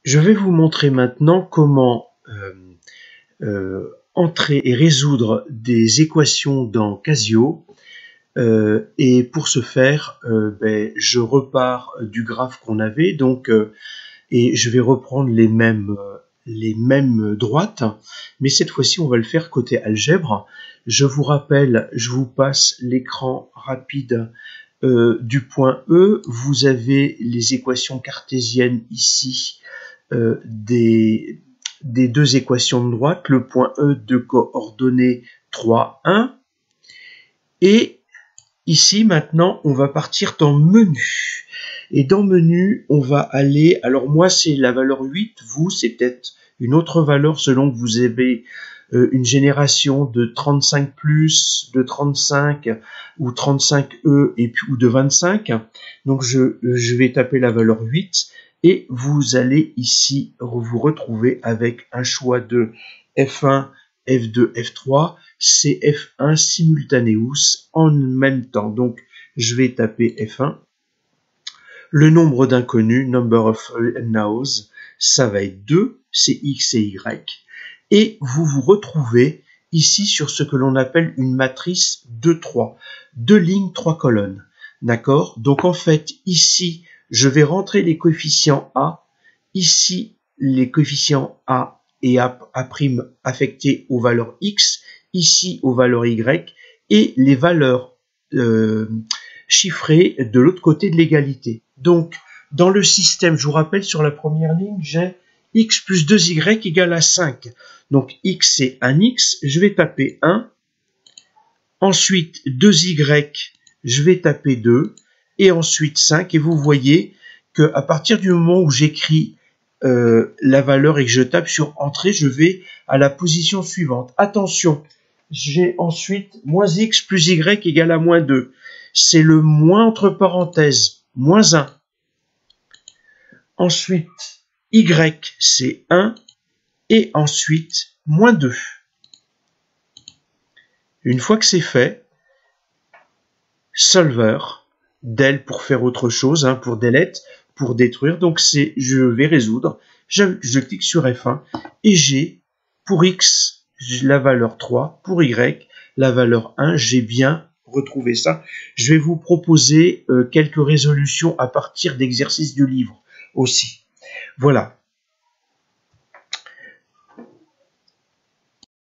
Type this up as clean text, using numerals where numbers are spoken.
Je vais vous montrer maintenant comment entrer et résoudre des équations dans Casio. Et pour ce faire, je repars du graphe qu'on avait, donc, et je vais reprendre les mêmes droites, mais cette fois-ci on va le faire côté algèbre. Je vous rappelle, je vous passe l'écran rapide du point E. Vous avez les équations cartésiennes ici des deux équations de droite, le point E de coordonnées 3, 1, et ici maintenant on va partir dans menu, et dans menu on va aller, alors moi c'est la valeur 8, vous c'est peut-être une autre valeur selon que vous avez une génération de 35 plus, de 35 ou 35E et puis ou de 25, donc je vais taper la valeur 8 et vous allez ici vous retrouver avec un choix de F1, F2, F3, c'est F1 simultaneous en même temps. Donc, je vais taper F1. Le nombre d'inconnus, number of unknowns, ça va être 2, c'est X et Y. Et vous vous retrouvez ici sur ce que l'on appelle une matrice 2-3, 2 lignes, 3 colonnes. D'accord? Donc, en fait, ici, je vais rentrer les coefficients A. Ici, les coefficients A et A' affectés aux valeurs X, ici aux valeurs Y, et les valeurs chiffrées de l'autre côté de l'égalité. Donc, dans le système, je vous rappelle, sur la première ligne, j'ai X plus 2Y égale à 5. Donc, X, c'est un X, je vais taper 1. Ensuite, 2Y, je vais taper 2. Et ensuite 5. Et vous voyez qu'à partir du moment où j'écris la valeur et que je tape sur entrée, je vais à la position suivante. Attention, j'ai ensuite moins X plus Y égale à moins 2. C'est le moins entre parenthèses, moins 1. Ensuite, Y, c'est 1. Et ensuite, moins 2. Une fois que c'est fait, solver, del pour faire autre chose, hein, pour delete, pour détruire. Donc, je vais résoudre. Je clique sur F1 et j'ai, pour X, la valeur 3. Pour Y, la valeur 1. J'ai bien retrouvé ça. Je vais vous proposer quelques résolutions à partir d'exercices du livre aussi. Voilà.